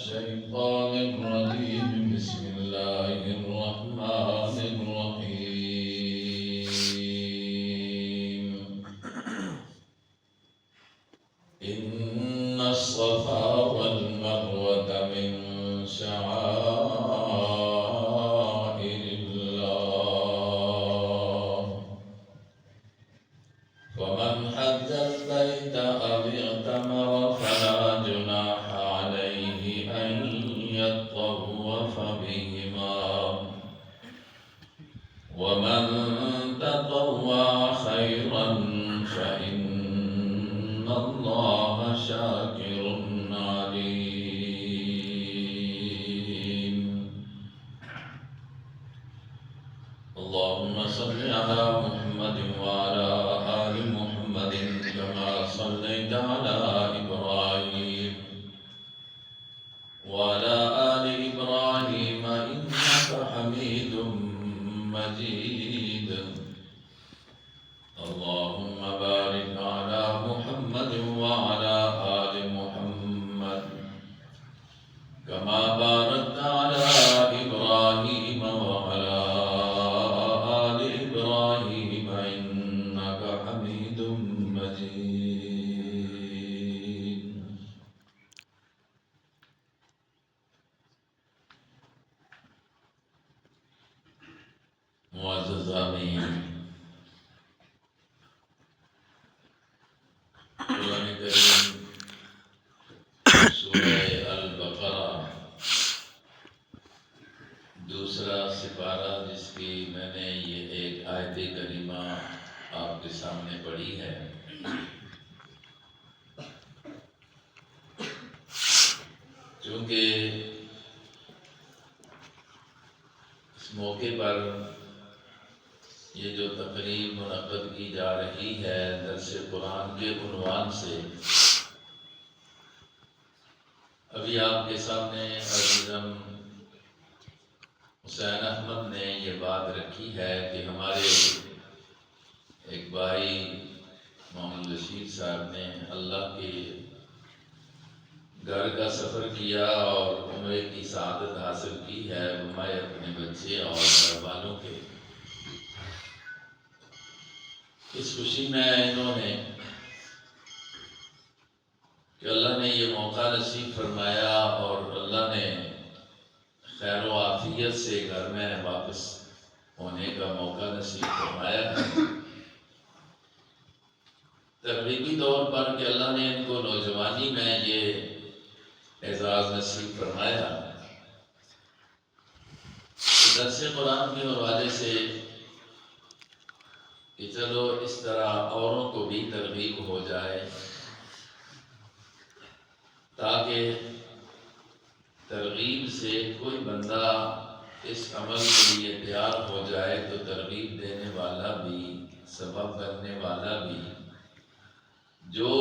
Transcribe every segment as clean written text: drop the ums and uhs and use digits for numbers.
الشيطان الرجيم بسم الله الرحمن الرحيم إن الصفا والمروة من شعائر الله فمن حج البيت أو اعتمر فلا جناح عليه أن يطوف بهما ومن تطوع خيرا فإن الله شاكر عليم اللهم صل على محمد وعلى آل محمد كما صليت على إبراهيم وعلى آل إبراهيم إنك حميد مجيد اللهم بارك على محمد وعلى آل محمد كما باركت على إبراهيم وعلى آل إبراهيم إنك حميد مجيد معزز آمین قرآن کریم سورہ البقرہ دوسرا سپارہ جس کی میں نے یہ ایک آیت کریمہ آپ کے سامنے پڑھی ہے چونکہ اس موقع پر یہ جو تقریب منعقد کی جا رہی ہے درس قرآن کے عنوان سے ابھی آپ کے سامنے عزیزم حسین احمد نے یہ بات رکھی ہے کہ ہمارے ایک بھائی محمد رشید صاحب نے اللہ کے گھر کا سفر کیا اور عمرے کی سعادت حاصل کی ہے میں اپنے بچے اور گھر والوں کے اس خوشی میں انہوں نے کہ اللہ نے یہ موقع نصیب فرمایا اور اللہ نے خیر و عافیت سے گھر میں واپس ہونے کا موقع نصیب فرمایا ہے تقریبی طور پر کہ اللہ نے ان کو نوجوانی میں یہ اعزاز نصیب فرمایا درس قرآن کے حوالے سے کہ چلو اس طرح اوروں کو بھی ترغیب ہو جائے تاکہ ترغیب سے کوئی بندہ اس عمل کے لیے تیار ہو جائے تو ترغیب دینے والا بھی سبب بننے والا بھی جو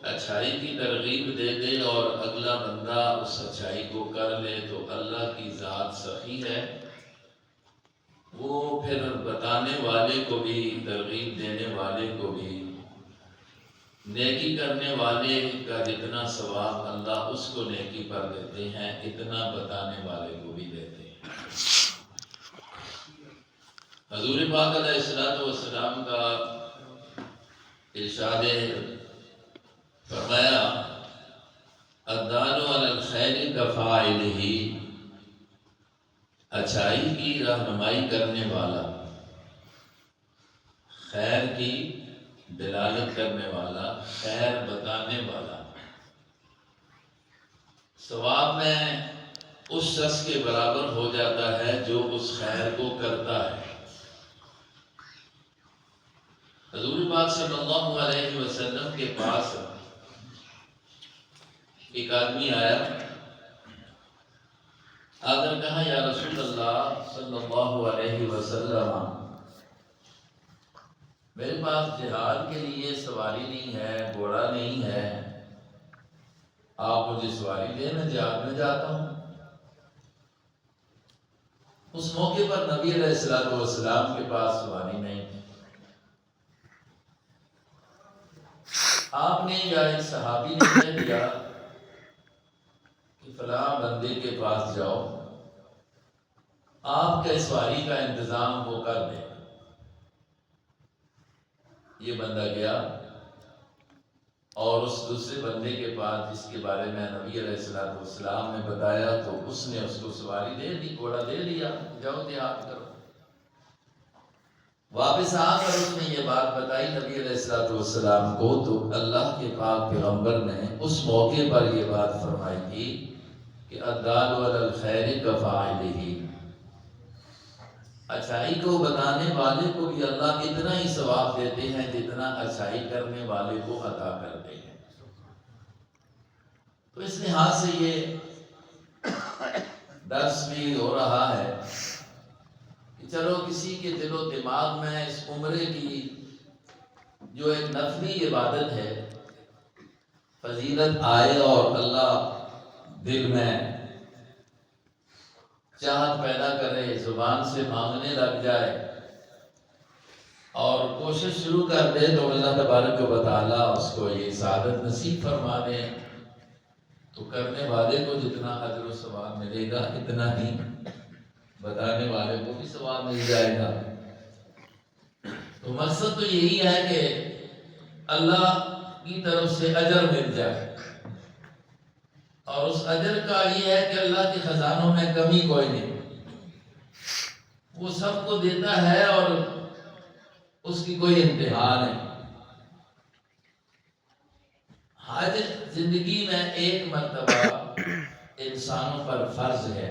اچھائی کی ترغیب دے دے اور اگلا بندہ اس اچھائی کو کر لے تو اللہ کی ذات سخی ہے وہ پھر بتانے والے کو بھی ترغیب دینے والے کو بھی نیکی کرنے والے کا جتنا ثواب اللہ اس کو نیکی پر دیتے ہیں اتنا بتانے والے کو بھی دیتے ہیں حضور پاک علیہ السلام کا ارشاد فرمایا الدال علی الخیر کفاعلہ اچھائی کی رہنمائی کرنے والا خیر کی دلالت کرنے والا خیر بتانے والا ثواب میں اس شخص کے برابر ہو جاتا ہے جو اس خیر کو کرتا ہے حضور پاک صلی اللہ علیہ وسلم کے پاس ایک آدمی آیا آ کر کہا یا رسول اللہ صلی اللہ علیہ وسلم میرے پاس جہاد کے لیے سواری نہیں ہے گھوڑا نہیں ہے آپ مجھے سواری دیں میں جہاد میں جاتا ہوں اس موقع پر نبی علیہ السلام کے پاس سواری نہیں تھی آپ نے یا ایک صحابی نے کہہ دیا کہ کہ فلاں بندے کے پاس جاؤ، آپ کے سواری کا انتظام وہ کر دیں۔ یہ بندہ گیا اور اس دوسرے بندے کے پاس جس کے بارے میں نبی علیہ السلام نے بتایا، تو اس نے اس کو سواری دے دی، گھوڑا دے دیا، جاؤ دیہات کرو۔ واپس آ کر اس نے یہ بات بتائی نبی علیہ السلام کو، تو اللہ کے پاک پیغمبر نے اس موقع پر یہ بات فرمائی تھی کہ الدال علی الخیر کفاعلہ، اچھائی کو بتانے والے کو بھی اللہ اتنا ہی ثواب دیتے ہیں جتنا اچھائی کرنے والے کو عطا کرتے ہیں۔ تو اس لحاظ سے یہ درس بھی ہو رہا ہے کہ چلو کسی کے دل و دماغ میں اس عمرے کی جو ایک نفلی عبادت ہے فضیلت آئے اور اللہ دل میں چاہت پیدا کرے، زبان سے مانگنے لگ جائے اور کوشش شروع کر دے، تو اللہ تبارک و تعالی اس کو یہ سعادت نصیب فرما دے، تو کرنے والے کو جتنا اجر و ثواب ملے گا اتنا ہی بتانے والے کو بھی ثواب مل جائے گا۔ تو مقصد تو یہی ہے کہ اللہ کی طرف سے اجر مل جائے، اور اس اجر کا یہ ہے کہ اللہ کے خزانوں میں کمی کوئی نہیں، وہ سب کو دیتا ہے اور اس کی کوئی انتہا نہیں۔ حج زندگی میں ایک مرتبہ انسانوں پر فرض ہے،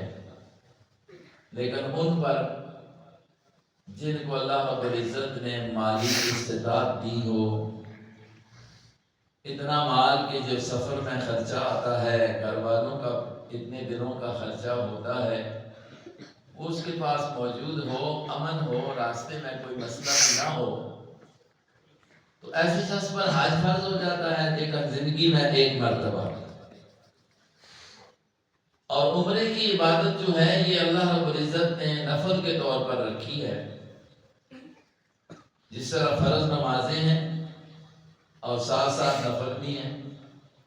لیکن ان پر جن کو اللہ رب العزت نے مالی استطاعت دی ہو، اتنا مال کہ جو سفر میں خرچہ آتا ہے، گھر والوں کا اتنے دنوں کا خرچہ ہوتا ہے، وہ اس کے پاس موجود ہو، امن ہو، راستے میں کوئی مسئلہ نہ ہو، تو ایسے شخص پر حج فرض ہو جاتا ہے، لیکن زندگی میں ایک مرتبہ۔ اور عمرے کی عبادت جو ہے یہ اللہ رب العزت نے نفل کے طور پر رکھی ہے، جس طرح فرض نمازیں ہیں اور ساتھ ساتھ نفل بھی ہیں،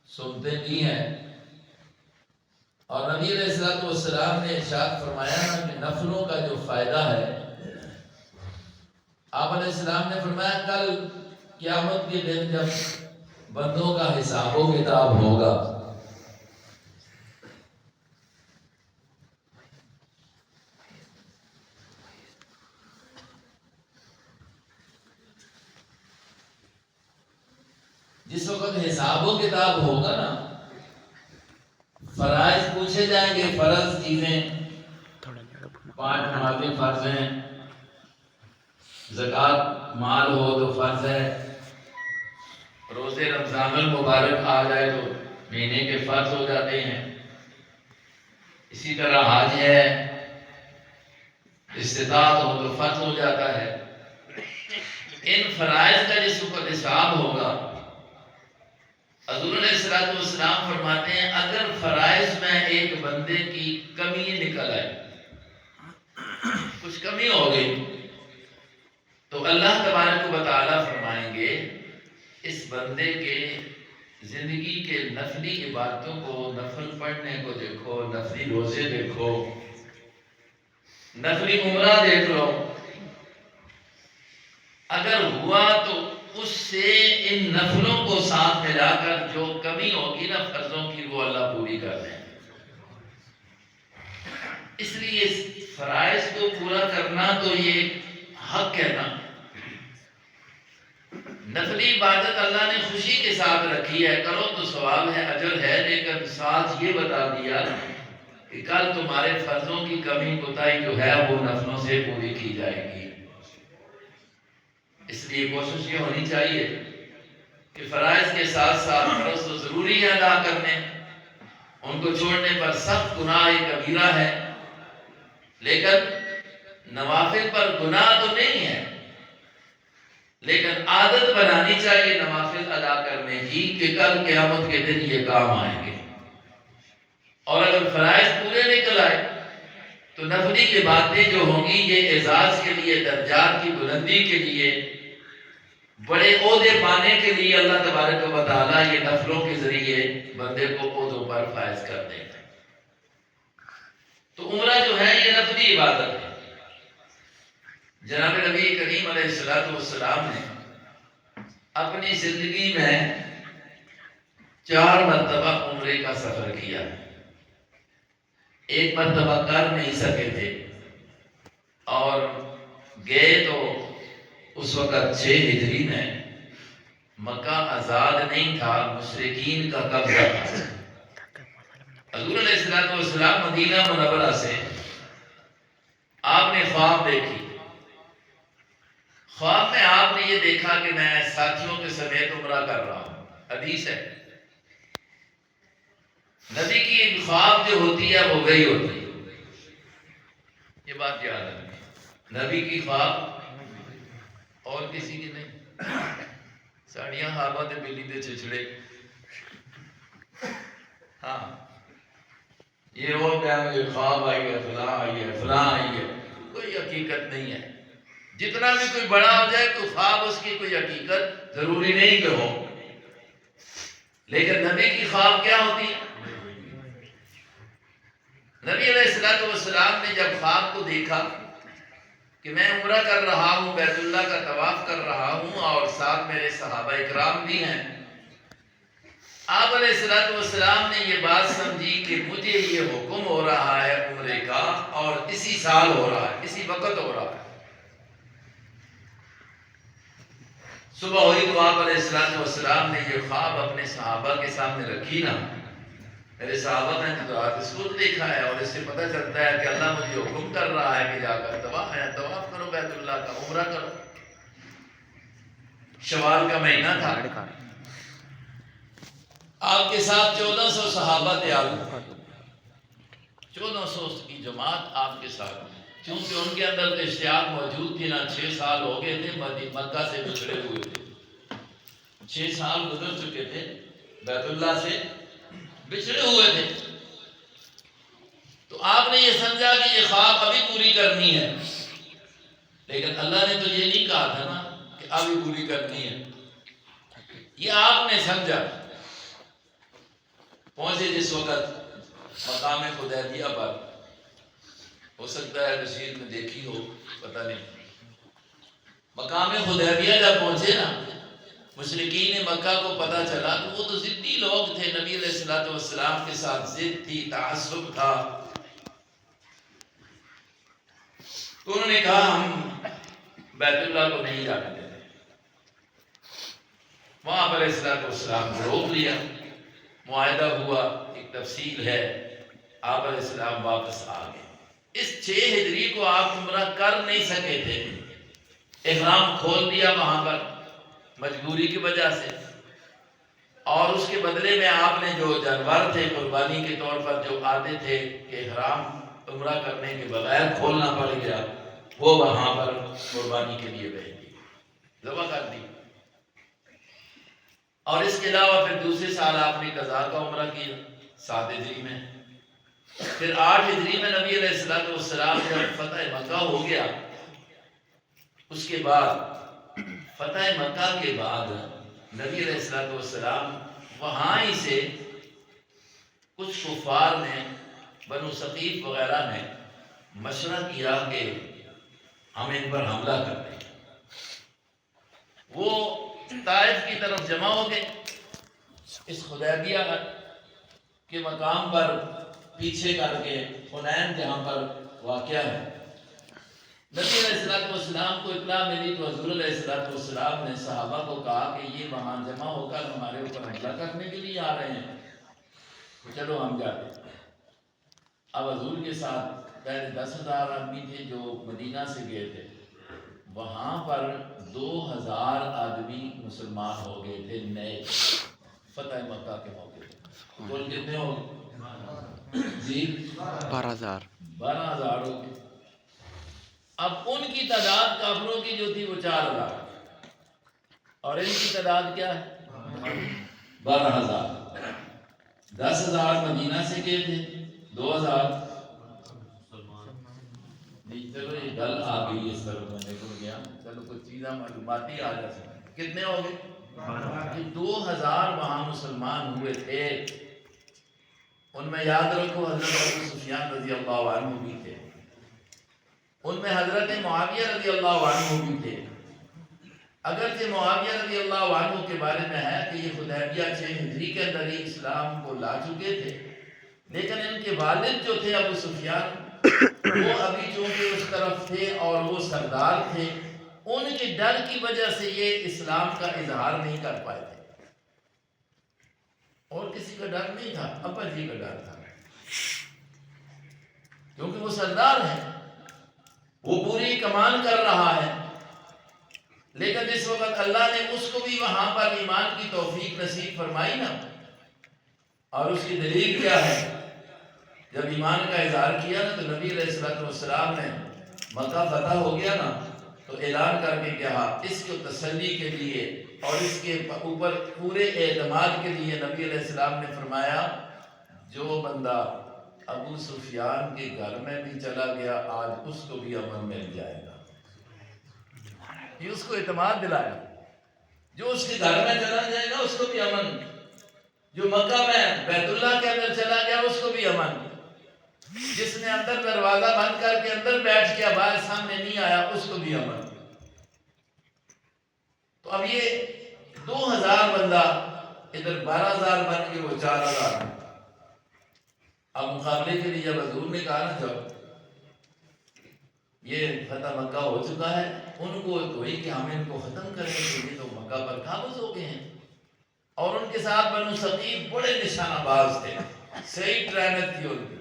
سنتیں بھی ہیں۔ اور نبی علیہ السلام نے ارشاد فرمایا نا کہ نفلوں کا جو فائدہ ہے، آپ علیہ السلام نے فرمایا کل قیامت کے دن جب بندوں کا حساب و کتاب ہوگا، جس وقت حساب و کتاب ہوگا نا، فرائض پوچھے جائیں گے، فرض چیزیں 5 نمازیں فرض ہیں، زکوٰۃ مال ہو تو فرض ہے، روزے رمضان المبارک آ جائے تو مہینے کے فرض ہو جاتے ہیں، اسی طرح حج ہے، استطاعت ہو تو فرض ہو جاتا ہے۔ ان فرائض کا جس وقت حساب ہوگا، حضور علیہ السلام فرماتے ہیں اگر فرائض میں ایک بندے کی کمی نکل آئے، کچھ کمی ہو گئی، تو اللہ تبارک و تعالیٰ فرمائیں گے اس بندے کے زندگی کے نفلی عبادتوں کو، نفل پڑھنے کو دیکھو، نفلی روزے دیکھو، نفلی عمرہ دیکھ لو، اگر ہوا تو اس سے ان نفلوں کو ساتھ ملا کر جو کمی ہوگی نا فرضوں کی، وہ اللہ پوری کر دیں۔ اس لیے فرائض کو پورا کرنا تو یہ حق ہے نا۔ نفلی عبادت اللہ نے خوشی کے ساتھ رکھی ہے، کرو تو ثواب ہے، اجر ہے، لیکن ساتھ یہ بتا دیا کہ کل تمہارے فرضوں کی کمی کوتاہی جو ہے وہ نفلوں سے پوری کی جائے گی۔ اس لیے کوشش یہ ہونی چاہیے کہ فرائض کے ساتھ ساتھ فرض تو ضروری ہے ادا کرنے، ان کو چھوڑنے پر سخت گناہ کبیرہ ہے، لیکن نوافل پر گناہ تو نہیں ہے، لیکن عادت بنانی چاہیے نوافل ادا کرنے کی کہ کل قیامت کے دن یہ کام آئیں گے۔ اور اگر فرائض پورے نکل آئے تو نفلی کی باتیں جو ہوں گی یہ اعزاز کے لیے، درجات کی بلندی کے لیے، بڑے عہدے پانے کے لیے اللہ تبارک و تعالیٰ یہ نفلوں کے ذریعے بندے کو عہدوں پر فائز کر دیں گے۔ عمرہ جو ہے یہ نفلی عبادت ہے. جناب نبی کریم علیہ السلام نے اپنی زندگی میں 4 مرتبہ عمرے کا سفر کیا. ایک مرتبہ کر نہیں سکے تھے اور گئے تو اس وقت 6 ہجری میں مکہ آزاد نہیں تھا، مشرکین کا قبضہ تھا. حضور علیہ السلام مدینہ منورہ سے آپ نے خواب دیکھی. خواب میں آپ نے یہ دیکھا کہ میں ساتھیوں کے سمیت عمرہ کر رہا ہوں. حدیث ہے نبی کی خواب جو ہوتی ہے وہ وہی ہوتی ہے. یہ بات یاد ہے، نبی کی خواب اور کسی کی نہیں. ساڑیاں خواباں تے بلی دے چچڑے. ہاں یہ وہ کہ خواب آئی ہے، فلاں آئی ہے، فلاں آئی ہے، کوئی حقیقت نہیں ہے. جتنا بھی کوئی بڑا ہو جائے تو خواب اس کی کوئی حقیقت ضروری نہیں کہ ہو. لیکن نبی کی خواب کیا ہوتی ہے؟ نبی علیہ السلام نے جب خواب کو دیکھا کہ میں عمرہ کر رہا ہوں، بیت اللہ کا طواف کر رہا ہوں اور ساتھ میرے صحابہ اکرام بھی ہیں، آپ علیہ السلام نے یہ بات سمجھی کہ مجھے یہ حکم ہو رہا ہے عمرے کا اور اسی سال ہو رہا ہے، اسی وقت ہو رہا ہے. صبح ہوئی تو آپ علیہ السلام نے یہ خواب اپنے صحابہ کے سامنے رکھی نا. میرے صحابہ نے تو اس کو دیکھا ہے اور اس سے پتہ چلتا ہے کہ اللہ مجھے حکم کر رہا ہے کہ جا کر طواف کرو بیت اللہ کا، عمرہ کرو. شوال کا مہینہ تھا. آپ کے ساتھ 1400 صحابہ تھے. آپ 1400 کی جماعت آپ کے ساتھ. چونکہ ان کے اندر تو اشتیاق موجود تھی نا. 6 سال ہو گئے تھے مکہ سے بچھڑے ہوئے تھے. 6 سال گزر چکے تھے بیت اللہ سے بچھڑے ہوئے تھے. تو آپ نے یہ سمجھا کہ یہ خواب ابھی پوری کرنی ہے. لیکن اللہ نے تو یہ نہیں کہا تھا نا کہ ابھی پوری کرنی ہے. یہ آپ نے سمجھا. پہنچے جس وقت مقام حدیبیہ پر، ہو سکتا ہے رشید میں دیکھی ہو، پتہ نہیں. مقام حدیبیہ جب پہنچے نا، مشرکین مکہ کو پتہ چلا کہ وہ تو ضدی لوگ تھے. نبی علیہ السلام کے ساتھ ضد تھی، تعصب تھا. تو انہوں نے کہا ہم بیت اللہ کو نہیں جانے دیتے. وہاں پر علیہ السلام کو روک لیا. معاہدہ ہوا، ایک تفصیل ہے. آپ علیہ السلام واپس آ گئے. اس 6 ہجری کو آپ عمرہ کر نہیں سکے تھے. احرام کھول دیا وہاں پر مجبوری کی وجہ سے، اور اس کے بدلے میں آپ نے جو جانور تھے قربانی کے طور پر جو آتے تھے کہ احرام عمرہ کرنے کے بغیر کھولنا پڑ گیا، وہ وہاں پر قربانی کے لیے بھیج دی، ذبح کر دی. اور اس کے علاوہ پھر دوسرے سال آپ نے قضاء کا عمرہ کیا 7 ہجری میں. پھر 8 ہجری میں نبی علیہ السلام جب فتح مکہ ہو گیا، اس کے بعد فتح مکہ کے بعد نبی علیہ السلام وہاں ہی سے کچھ کفار نے، بنو ثقیف وغیرہ نے مشورہ کیا کہ ہم ان پر حملہ کر دیں. وہ طائف کی طرف جمع ہو گئے. اس حدیبیہ کے مقام پر پیچھے کر کے حنین جہاں پر واقع ہے، نبی علیہ السلام کو اطلاع ملی تو حضور علیہ السلام نے صحابہ کو کہا کہ یہ وہاں جمع ہو کر ہمارے اوپر حملہ کرنے کے لیے آ رہے ہیں، چلو ہم جاتے ہیں. اب حضور کے ساتھ پہلے 10,000 آدمی تھے جو مدینہ سے گئے تھے. وہاں پر 2,000 آدمی مسلمان ہو گئے تھے نئے فتح مکہ کے موقع پہ. کل کتنے ہو گئے جی؟ 12,000 ہو گئے. اب ان کی تعداد کافروں کی جو تھی وہ 4,000 اور ان کی تعداد کیا ہے 12,000. 10,000 مدینہ سے گئے تھے، 2,000. چلو یہ گل آ گئی اس طرف میں نے کو گیا، چلو کچھ چیزیں معلوماتی آ جا سکتی. کتنے ہو گئے 2,000 وہاں مسلمان ہوئے تھے. ان میں یاد رکھو حضرت ابو سفیان رضی اللہ عنہ بھی تھے، ان میں حضرت معاویہ رضی اللہ عنہ بھی تھے۔ اگرچہ معاویہ رضی اللہ عنہ کے بارے میں ہے کہ یہ حدیبیہ 6 ہجری کے اندر ہی اسلام کو لا چکے تھے، لیکن ان کے والد جو تھے ابو سفیان، وہ ابھی چونکہ اس طرف تھے اور وہ سردار تھے، ان کے ڈر کی وجہ سے یہ اسلام کا اظہار نہیں کر پائے تھے۔ اور کسی کا ڈر نہیں تھا، ابا جی کا ڈر تھا، کیونکہ وہ سردار ہے، وہ پوری کمان کر رہا ہے۔ لیکن جس وقت اللہ نے اس کو بھی وہاں پر ایمان کی توفیق نصیب فرمائی نا، اور اس کی دلیل کیا ہے، جب ایمان کا اظہار کیا نا تو نبی علیہ السلام نے مکہ فتح ہو گیا نا تو اعلان کر کے کہا، اس کو تسلی کے لیے اور اس کے اوپر پورے اعتماد کے لیے نبی علیہ السلام نے فرمایا، جو بندہ ابو سفیان کے گھر میں بھی چلا گیا آج اس کو بھی امن مل جائے گا۔ یہ اس کو اعتماد دلایا، جو اس کے گھر میں چلا جائے گا اس کو بھی امن، جو مکہ میں بیت اللہ کے اندر چلا گیا اس کو بھی امن، جس نے اندر دروازہ بند کر کے اندر بیٹھ گیا باہر سامنے نہیں آیا اس کو بھی امن۔ تو اب یہ 2000 بندہ ادھر 12,000 بن کے وہ 4,000۔ اب مقابلے کے لیے جب حضور نے کہا نا جب یہ فتح مکہ ہو چکا ہے، ان کو کوئی کہ ہم ان کو ختم کریں گے، یہ تو مکہ پر قابض ہو گئے ہیں، اور ان کے ساتھ بنو ثقیف بڑے نشانہ باز تھے، صحیح ٹرینر تھی ان کی،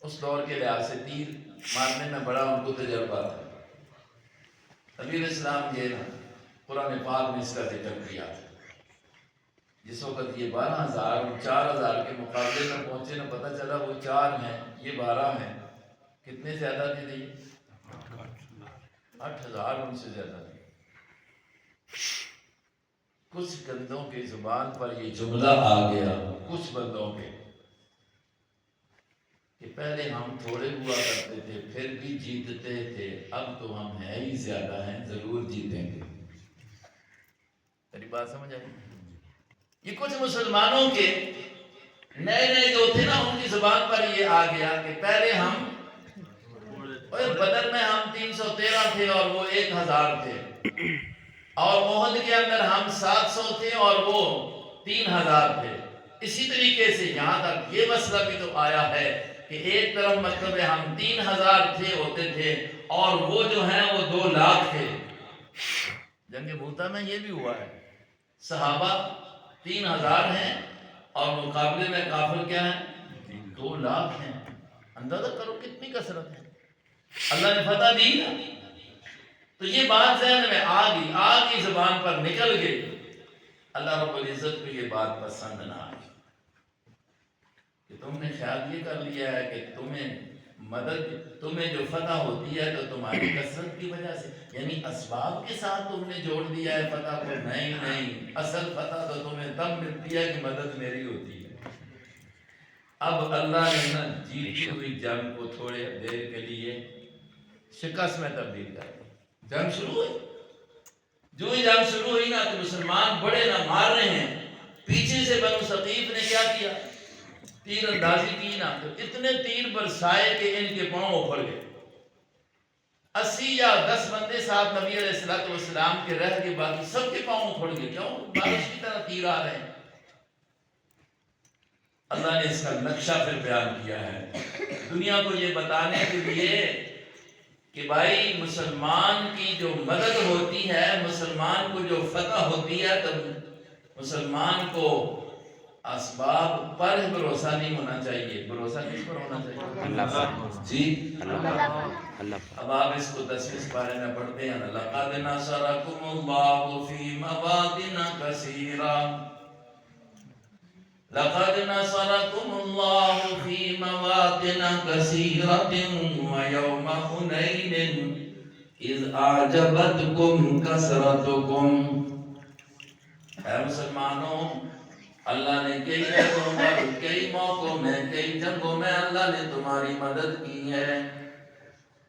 اس دور کے لحاظ سے تیر مارنے میں بڑا ان کو تجربہ تھا۔ نبی علیہ السلام یہ نا قرآن پاک نے اس کا ذکر کیا تھا، جس وقت یہ 12,000 اور 4,000 کے مقابلے میں پہنچے نا، پتہ چلا وہ 4 ہیں یہ 12 ہیں، کتنے زیادہ تھے یہ؟ 8,000 ان سے زیادہ تھے۔ کچھ بندوں کی زبان پر یہ جملہ آ گیا، کچھ بندوں کے، کہ پہلے ہم تھوڑے ہوا کرتے تھے پھر بھی جیتتے تھے، اب تو ہم ہیں ہی زیادہ ہیں، ضرور جیتیں گے۔ میری بات سمجھ آئی؟ یہ کچھ مسلمانوں کے نئے نئے جو تھے نا ان کی زبان پر یہ آ گیا کہ پہلے ہم بدر میں ہم 313 تھے اور وہ 1,000 تھے، اور احد کے اندر ہم 700 تھے اور وہ 3,000 تھے۔ اسی طریقے سے یہاں تک یہ مسئلہ بھی تو آیا ہے کہ ایک طرف مطلب ہے ہم 3,000 تھے ہوتے تھے اور وہ جو ہیں وہ 2 لاکھ تھے۔ جنگ موتا میں یہ بھی ہوا ہے، صحابہ 3,000 ہیں اور مقابلے میں کافر کیا ہیں؟ 2 لاکھ ہیں۔ اندازہ کرو کتنی کثرت ہے، اللہ نے فتح دی نا، تو یہ بات ذہن میں آ گئی زبان پر نکل گئی۔ اللہ رب العزت کو یہ بات پسند نہ آئی کہ تم نے خیال یہ کر لیا ہے کہ تمہیں جو فتح ہوتی ہے تو تمہاری کثرت کی وجہ سے، یعنی اسباب کے ساتھ تم نے جوڑ دیا ہے فتح کو۔ نہیں، اصل فتح تو تمہیں تب ملتی ہے کہ مدد میری ہوتی ہے۔ اب اللہ نے نا جیتی ہوئی جنگ کو تھوڑے دیر کے لیے شکست میں تبدیل کر دی۔ جنگ شروع ہوئی، جو ہی جنگ شروع ہوئی نا تو مسلمان بڑے نہ مار رہے ہیں، پیچھے سے بنو ثقیف نے کیا کیا، تیر اندازی کی نا تو اتنے تیر برسائے کہ ان کے پاؤں اکھڑ گئے۔ 80 یا 10 بندے ساتھ نبی علیہ السلام کے رہ کے باقی سب کے پاؤں اکھڑ گئے۔ کیوں؟ بارش کی طرح تیر آ رہے ہیں۔ اللہ نے اس کا نقشہ پھر بیان کیا ہے دنیا کو یہ بتانے کے لیے کہ بھائی مسلمان کی جو مدد ہوتی ہے، مسلمان کو جو فتح ہوتی ہے، تو مسلمان کو اسباب پر بھروسہ نہیں ہونا چاہیے۔ بھروسہ کس پر ہونا چاہیے؟ اللہ پر۔ جی اب آپ اس کو 10 پارے میں پڑھتے ہیں، لَقَدْ نَصَرَكُمُ اللَّهُ فِي مَوَاطِنَ كَثِيرَةٍ لَقَدْ نَصَرَكُمُ اللَّهُ فِي مَوَاطِنَ كَثِيرَةٍ وَيَوْمَ حُنَيْنٍ إِذْ أَعْجَبَتْكُمْ كَثْرَتُكُمْ۔ اے مسلمانوں، اللہ نے کئی جگہوں پر، کئی موقعوں میں، کئی جنگوں میں اللہ نے تمہاری مدد کی ہے۔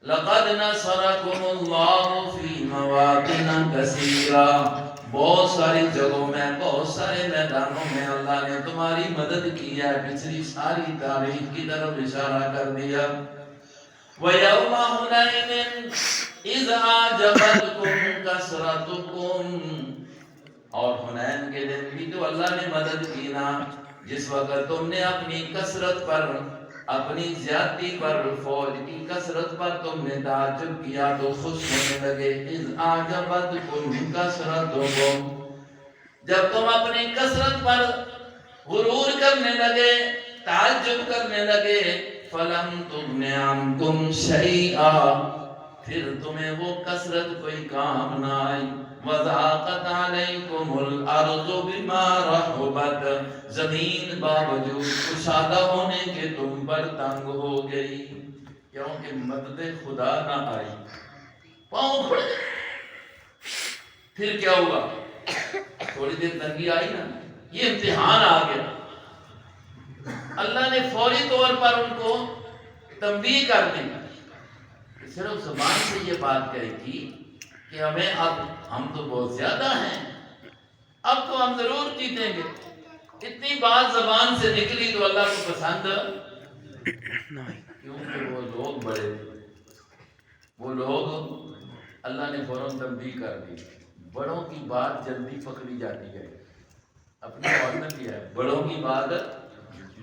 لَقَدْ نَصَرَكُمُ اللَّهُ فِي مَوَاطِنَ كَثِيرَةٍ، بہت ساری جگہوں میں، بہت سارے میدانوں میں اللہ نے تمہاری مدد کی ہے۔ پچھلی ساری تاریخ کی طرف اشارہ کر دیا۔ وَيَوْمَ حُنَيْنٍ إِذْ أَعْجَبَتْكُمْ كَثْرَتُكُمْ، اور حنین کے دن بھی تو اللہ نے مدد کی نا، جس وقت تم نے اپنی کثرت پر، اپنی زیادتی پر، فوج کی کثرت پر تم نے تعجب کیا تو خوش ہونے لگے۔ اذ اعجبتکم کثرتکم، جب تم اپنی کثرت پر غرور کرنے لگے، تعجب کرنے لگے، فلم تغن عنکم شیئا، پھر تمہیں وہ کثرت کوئی کام نہ آئی۔ وَضَاقَتْ عَلَيْكُمُ الْأَرْضُ بِمَا رَحُبَتْ، زمین باوجود کشادہ ہونے کے تم پر تنگ ہو گئی، کیونکہ مدد خدا نہ آئی، پاؤں کھڑے۔ پھر کیا ہوا؟ تھوڑی دیر تنگی آئی نا، یہ امتحان آ گیا۔ اللہ نے فوری طور پر ان کو تنبیہ کر دی، صرف زبان سے یہ بات کہی تھی کہ اب ہم تو بہت زیادہ ہیں، اب تو ہم ضرور جیتیں گے۔ اتنی بات زبان سے نکلی تو اللہ کو پسند، کیونکہ وہ لوگ بڑے تھے، وہ لوگ، اللہ نے فوراً تنبیہ کر دی۔ بڑوں کی بات جلدی پکڑی جاتی ہے، اپنی عورت کی ہے، بڑوں کی بات،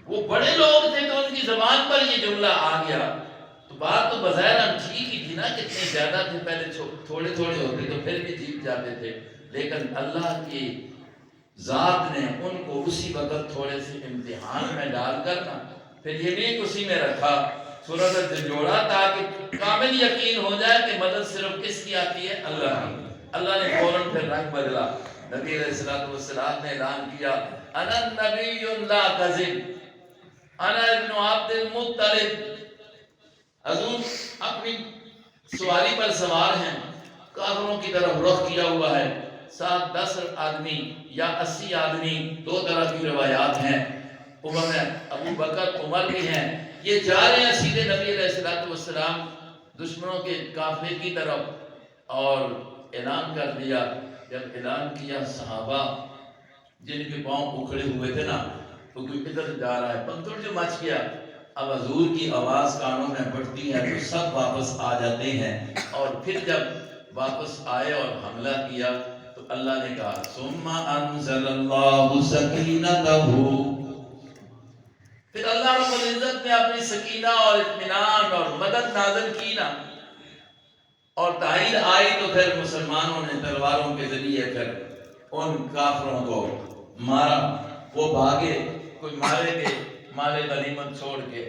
وہ بڑے لوگ تھے تو ان کی زبان پر یہ جملہ آ گیا، تو بات تو بظاہر ٹھیک ہی تھی نا، کتنے زیادہ تھے، پہلے تھوڑے تھوڑے ہوتے تو پھر بھی جیت جاتے تھے، لیکن اللہ کی ذات نے ان کو اسی وقت تھوڑے سے امتحان میں ڈال کر نا، پھر یہ بھی اسی میں رکھا، صورت جوڑا، تاکہ کامل یقین ہو جائے کہ مدد صرف کس کی آتی ہے؟ اللہ کی۔ اللہ نے فوراً پھر رنگ بدلا، نبی علیہ السلام نے اعلان کیا، انا النبی لا کذب، انا ابن عبد المطلب۔ حضور اپنی سواری پر سوار ہیں، کافروں کی طرف رخ کیا ہوا ہے، 7-10 آدمی یا 80 آدمی، دو طرح کی روایات ہیں، عمر میں ابو بکر عمر بھی ہیں، یہ جا رہے ہیں سیدھے نبی علیہ السلام دشمنوں کے قافلے کی طرف، اور اعلان کر دیا۔ جب اعلان کیا، صحابہ جن کے پاؤں اکھڑے ہوئے تھے نا، تو کوئی ادھر جا رہا ہے، پتھر جو مچ گیا، اب حضور کی آواز کانوں میں پڑتی ہے تو سب واپس آ جاتے ہیں، اور پھر جب واپس آئے اور حملہ کیا تو اللہ نے کہا ثم انزل اللہ سکینتہ، پھر اللہ رب العزت نے اپنی سکینہ اور اطمینان اور مدد نازل کی نا، اور تائید آئی، تو پھر مسلمانوں نے تلواروں کے ذریعے پھر ان کافروں کو مارا، وہ بھاگے، کوئی مارے گئے، مال غنیمت چھوڑ کے،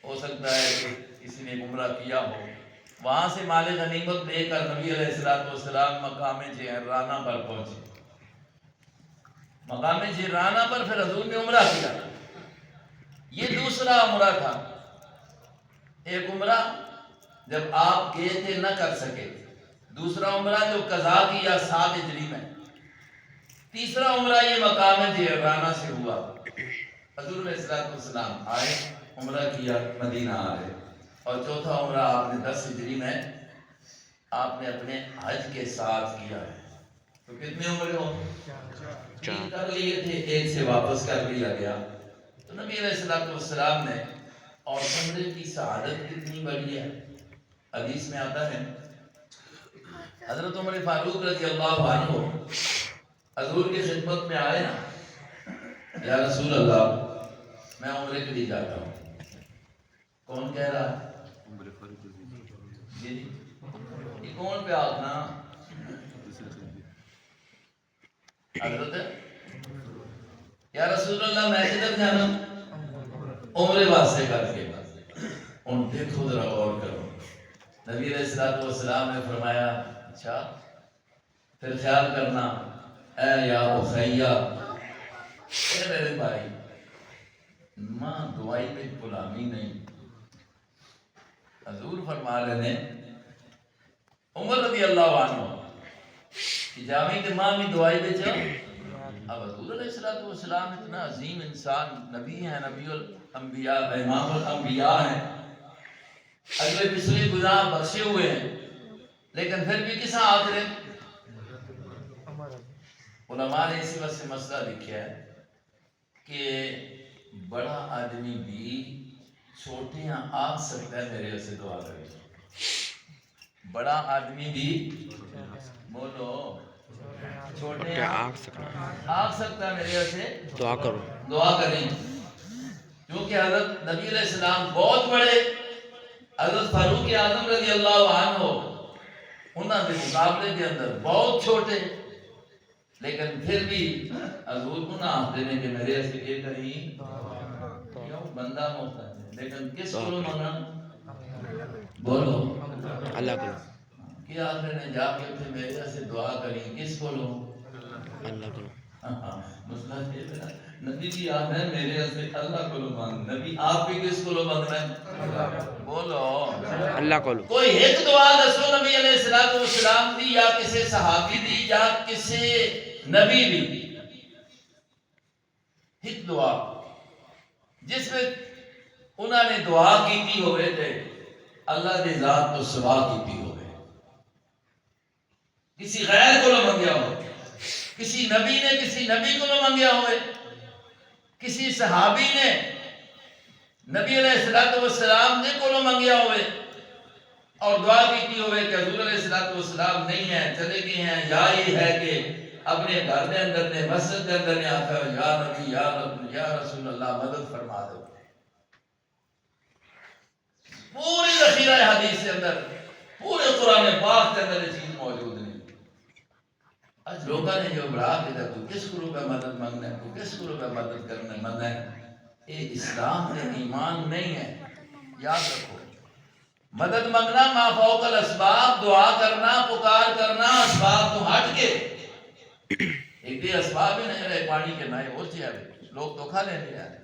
ہو سکتا ہے کہ کسی نے عمرہ کیا ہو، وہاں سے مال غنیمت لے کر نبی علیہ السلام مقام جعرانہ پر پہنچے۔ مقام جعرانہ پر پھر حضور نے عمرہ کیا، یہ دوسرا عمرہ تھا۔ ایک عمرہ جب آپ گئے تھے نہ کر سکے، دوسرا عمرہ جو قضا کیا 7 ہجری میں، تیسرا عمرہ یہ مقام جعرانہ سے ہوا۔ حضور علیہ السلام آئے، عمرہ کیا، مدینہ آ گئے، اور چوتھا عمرہ آپ نے 10 ہجری میں آپ نے اپنے حج کے ساتھ کیا ہے۔ تو کتنے عمرے ہو؟ 3 کر لیے تھے، ایک سے واپس کر لیا گیا۔ تو نبی علیہ السلام نے، اور عمرے کی سعادت کتنی بڑی ہے، حدیث میں آتا ہے، حضرت عمر فاروق رضی اللہ عنہ حضور کی خدمت میں آئے نا، یا رسول اللہ میں عمرے کے لیے جاتا ہوں۔ کون کہہ رہا ہے؟ جی یہ کون پہ آنا؟ حضرت یا رسول اللہ میں کدھر جانا؟ عمرے واسطے کر کے۔ ان دیکھو ذرا غور کرو، نبی علیہ السلام نے فرمایا اچھا پھر خیال کرنا، اے یا اخیہ، اے میرے بھائی، ماں دعائی میں غلامی نہیں۔ حضور فرما رہے ہیں، عمر رضی اللہ عنہ کہ جامعی کے ماں میں دعائی میں چاہ، اب حضور علیہ السلام اتنا عظیم انسان، نبی ہیں، نبی الانبیاء، امام الانبیاء ہیں، اگلے پچھلے گناہ بخشے ہوئے ہیں، لیکن پھر بھی کس آخر علماء نے اسی وقت سے مسئلہ لکھا ہے کہ بڑا آدمی بھی چھوٹیاں آ سکتا ہے میرے سے دعا کرے. بڑا آدمی بھی بولو چھوٹے آ سکتا ہے میرے سے دعا کرو دعا کریں. کیونکہ حضرت نبی علیہ السلام بہت بڑے، حضرت فاروق اعظم رضی اللہ عنہ انہوں کے مقابلے کے اندر بہت چھوٹے، لیکن پھر بھی حضور کو نہ آتے ہیں کہ میرے سے یہ کریں بندہ محتاج ہے، لیکن کس کو مانگنا؟ بولو اللہ کو. کیا آپ نے جا کے پھر میرے سے دعا کری کس کو لو؟ اللہ کو. مسئلہ یہ ہے نبی جی آپ ہیں میرے سے اللہ کو لو مانگ، نبی آپ بھی کس کو لو مانگنا ہے؟ بولو اللہ کو لو. کوئی ایک دعا دسو نبی علیہ السلام دی یا کسی صحابی دی یا کسی نبی دی، ایک دعا جس میں انہوں نے دعا کیتی ہوئے تھے اللہ دی ذات تو سوا کیتی ہوئے، کسی غیر کو منگیا ہوئے، کسی نبی نے کسی نبی کو منگیا ہوئے، کسی صحابی نے نبی علیہ السلام نے کو منگیا ہوئے اور دعا کیتی ہوئے کہ حضور علیہ السلام نہیں ہے چلے گئے ہیں، یا یہ ہے کہ اپنے گھر کے اندر نے مسجد کے اندر نے آتا ہے یا نبی یا رب یا رسول اللہ مدد فرما دو. پوری ذخیرہ حدیث کے اندر پورے قرآن پاک کے اندر یہ چیز موجود نہیں. آج لوگوں نے جو بڑھا کے تو کس گروہ کا مدد مانگنا ہے، تو کس گروہ کا مدد کرنا مانگنا ہے، یہ اسلام میں ایمان نہیں ہے. یاد رکھو مدد مانگنا ما فوق الاسباب، دعا کرنا پکار کرنا اسباب تو ہٹ کے، ایک دے اسباب ہی نہیں رہے پانی کے نائے ہو چاہے لوگ دھوکا لے لیا ہے.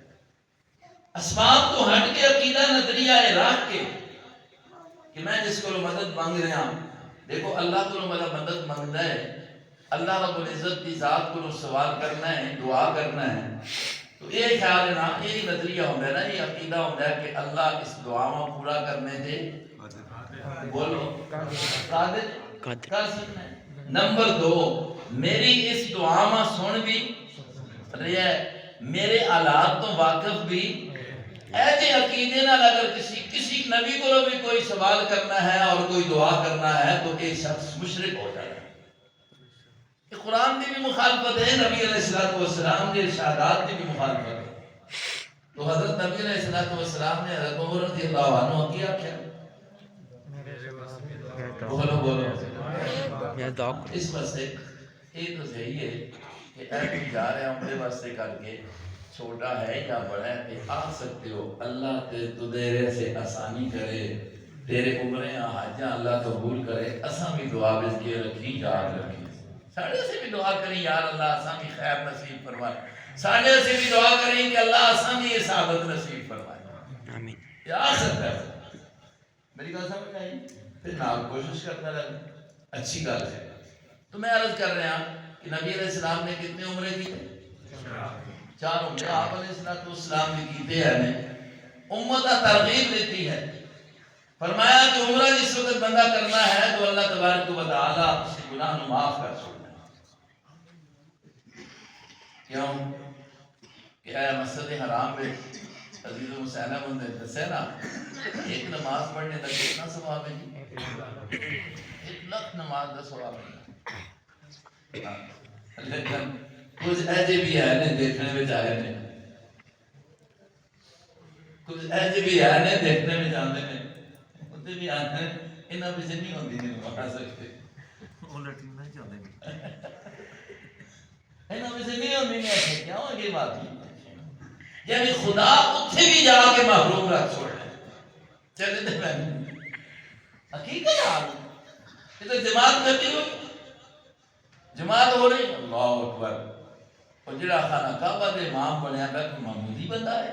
اسباب تو ہٹ کے عقیدہ نظریہ رکھ کے کہ میں جس کو مدد مانگ رہا ہوں، دیکھو اللہ کو مدد مانگنا ہے، اللہ رب العزت کی ذات کو سوال کرنا ہے، دعا کرنا ہے، تو یہ خیال ہے نا، یہ نظریہ ہوتا ہے نا، یہ عقیدہ ہوتا ہے کہ اللہ اس دعا میں پورا کرنے دے بولو قادر کر سکنا ہے. نمبر 2 میری اس دعا میں سن بھی رہا ہے، میرے حالات تو واقف بھی ایسے عقیدے نال اگر کسی نبی کو بھی کوئی سوال کرنا ہے اور کوئی دعا کرنا ہے تو یہ شخص مشرک ہو جائے. یہ قرآن کی بھی مخالفت ہے، نبی علیہ السلام کے ارشادات کی بھی مخالفت ہے. تو حضرت نبی علیہ السلام نے حضرت عمر رضی اللہ عنہ کیا کیا بولو بولو اس واسطے یہ تو صحیح ہے کہ اے جا رہے ہیں عمرے واسطے کر کے چھوٹا ہے یا بڑا ہے کہ آ سکتے ہو، اللہ تیرے سے آسانی کرے، تیرے عمریں حاجاں اللہ قبول کرے. اساں بھی دعا بس کے رکھی یاد رکھی، ساڑھے سے بھی دعا کریں یار اللہ اساں بھی خیر نصیب فرمائے، ساڑھے سے بھی دعا کریں کہ اللہ اساں بھی اصابت نصیب فرمائے. آمین. یہ آ سکتا ہے. میری گل سمجھ آئی؟ پھر نال کوشش کرتا رہے، اچھی گل ہے. تو میں عرض کر رہا ہوں کہ نبی علیہ السلام نے کتنے عمرے کی؟ 4 عمرے آپ علیہ السلام نے کیتے ہیں. امت ترغیب دیتی ہے، فرمایا کہ عمرہ جس وقت بندہ کرنا ہے تو اللہ تبارک و تعالی اس کے گناہ کو معاف کر چھوڑنا ہے. کیوں کہ اے مسجد حرام میں عزیز و مسلم نے دسے نا ایک نماز پڑھنے کا کتنا ثواب ہے جی؟ 1,00,000 نماز کا ثواب ہے. لیکن کچھ ایسے بھی ہے نہیں دیکھنے میں آئے نے، کچھ ایسے بھی ہے نہیں دیکھنے میں جانے میں ہوتے بھی آتے ہیں، انہاں بھی سے نہیں ہوتی نہیں بتا سکتے، انہاں بھی سے نہیں ہوتی نہیں. کیا ہو یہ بات ہے؟ یعنی خدا اتھے بھی جا کے محروم رکھ چھوڑ ہے. چلے دے میں حقیقت حال ادھر جماعت کرتی ہوئی جماعت ہو رہی، اللہ اکبر، اور جڑا خانہ کعبہ دے امام بنیا گا کہ معمولی بندہ ہے،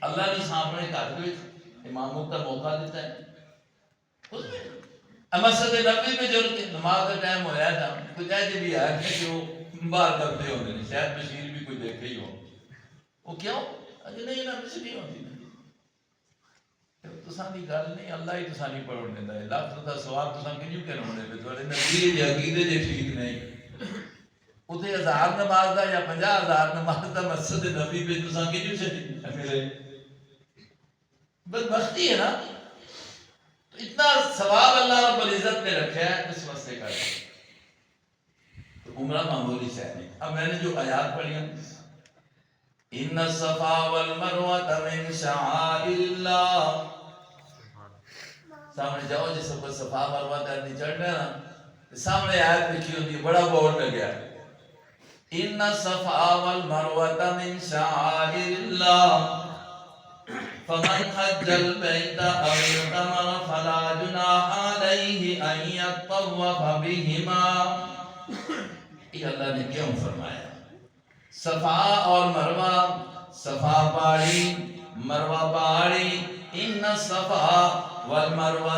اللہ نے سامنے گھر میں اماموں کا موقع دیتا ہے. مسجد نبوی میں جو نماز کا ٹائم ہوا تھا کچھ ایسے بھی ہے کہ وہ باہر کرتے ہوتے ہیں، شاید بشیر بھی کوئی دیکھے ہی ہو. وہ کیوں؟ اجے نہیں نہ کچھ نہیں ہوتی تساں دی گل نہیں، اللہ ہی تساں نہیں پڑھن دیندا ہے. لاکھ دا ثواب تساں کیوں کرن دے تے تھوڑے نتیجے دے عقیدے دے ٹھیک نہیں. اتنے 1000 نماز دا یا 50,000 نماز دا مسجد نبی پہ تساں کیوں چلی میرے بدبختی ہے نا. تو اتنا ثواب اللہ رب العزت نے رکھا ہے اس واسطے کا. تو عمرہ معمولی شے نہیں. اب میں نے جو آیات پڑھی ہیں ان الصفا والمروہ من شعائر اللہ، سامنے جاؤ جس کو صفا مروہ کا نہیں چڑھنا ہے نا، سامنے آیت لکھی ہوتی ہے، بڑا بورڈ لگا ہے ان الصفا والمروہ من شعائر اللہ فمن حج البيت أو اعتمر فلا جناح عليه أن يطوف بهما. یہ اللہ نے کیوں فرمایا؟ صفا اور مروہ، صفا پہاڑی مروہ پہاڑی. ان الصفا والمروہ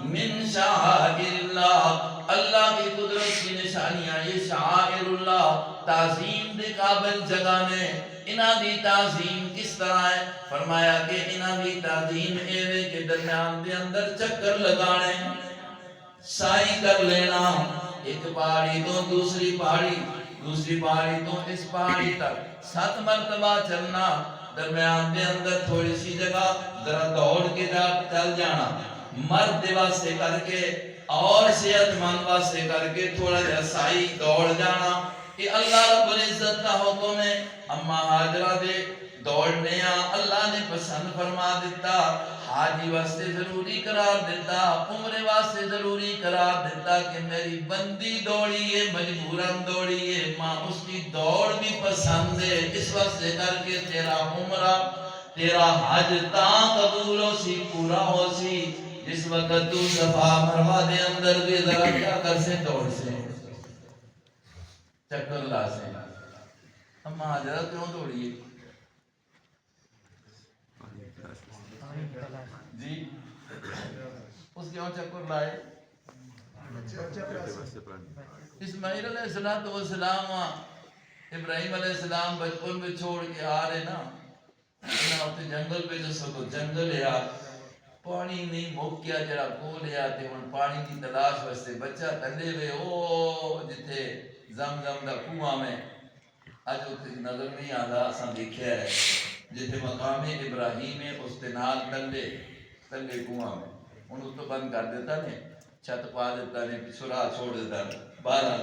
من شعائر اللہ، اللہ کی قدرت کی نشانیاں، یہ شعائر اللہ تعظیم دے قابل جگہ نے. انہاں دی تعظیم کس طرح ہے؟ فرمایا کہ انہاں دی تعظیم ایوے کے درمیان دے اندر چکر لگانے، سائی کر لینا، ایک پہاڑی تو دوسری پہاڑی، دوسری پہاڑی تو اس پہاڑی تک 7 مرتبہ چلنا، درمیان دے اندر تھوڑی سی جگہ ذرا دوڑ کے چل جانا، مرد واسطے کر کے اور صحت مند واسطے کر کے تھوڑا جا سائی دوڑ جانا. کہ اللہ رب العزت کا حکم ہے. اما حاجرہ دے دوڑنے اللہ نے پسند فرما دیتا، حاجی واسطے ضروری قرار دیتا، عمرے واسطے ضروری قرار دیتا کہ میری بندی دوڑی ہے، مجبوراً دوڑی ہے، ماں اس کی دوڑ بھی پسند ہے، اس واسطے کر کے تیرا عمرہ تیرا حج تاں قبول ہو سی، پورا ہو سی جس وقت تو صفا مروہ دے اندر بھی ذرا کیا کر سے دوڑ سے چکر لا سے. اما حاجرہ کیوں دوڑی ہے جی؟ اس کیوں چکر لائے؟ اسماعیل علیہ السلام ابراہیم علیہ السلام بچپن میں چھوڑ کے آ رہے نا، جنگل پہ جو سکو جنگل ہے، پانی نہیں موک کیا جڑا کول ہے تے ہن پانی کی تلاش واسطے بچہ تلے ہوئے او جتھے زمزم دا کنواں میں اج اتنے نظر نہیں آتا، اساں دیکھیا ہے جتھے مقام ابراہیم ہے اس کے نال تلے کنواں میں ہن اس تو بند کر دیتا نے، چھت پا دیتا نے، سراہ چھوڑ دیتا نے. بہرحال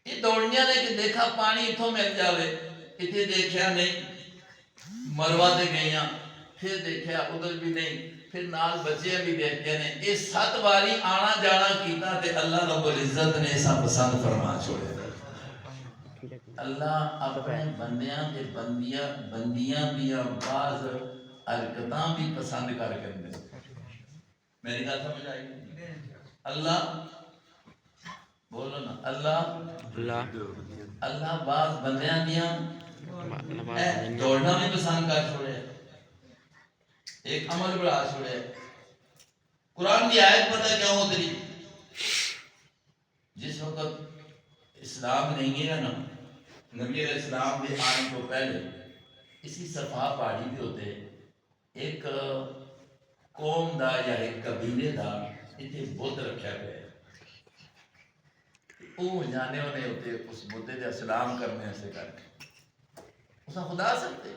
یہ دوڑنیاں نے کہ دیکھا پانی اتھوں مل جاوے، اتھے دیکھیا نہیں، مروہ تے گئیاں، پھر دیکھیا ادھر بھی نہیں، پھر نال بچے بھی دیکھتے ہیں. یہ 7 باری آنا جانا کیتا تے اللہ رب العزت نے ایسا پسند فرما چھوڑے. اللہ اپنے بندیاں دے بندیاں دیا بعض حرکتاں بھی پسند کر کے دے. میری بات سمجھ آئی؟ اللہ بولو نا، اللہ بعض بندیاں دیا دوڑنا بھی پسند کر چھوڑے، ایک عمل بڑھا چھوڑے. قرآن کی آیت پتہ کیا اتری؟ جس وقت اسلام نہیں ہے نا، نبی علیہ السلام کے آنے کو پہلے اسی صفا پہاڑی پہ ہوتے ایک قوم دا یا ایک قبیلے دا اتنے بت رکھا پہ، وہ جانے ہونے ہوتے اس بتے دے اسلام کرنے سے کر کے اسا خدا سکتے،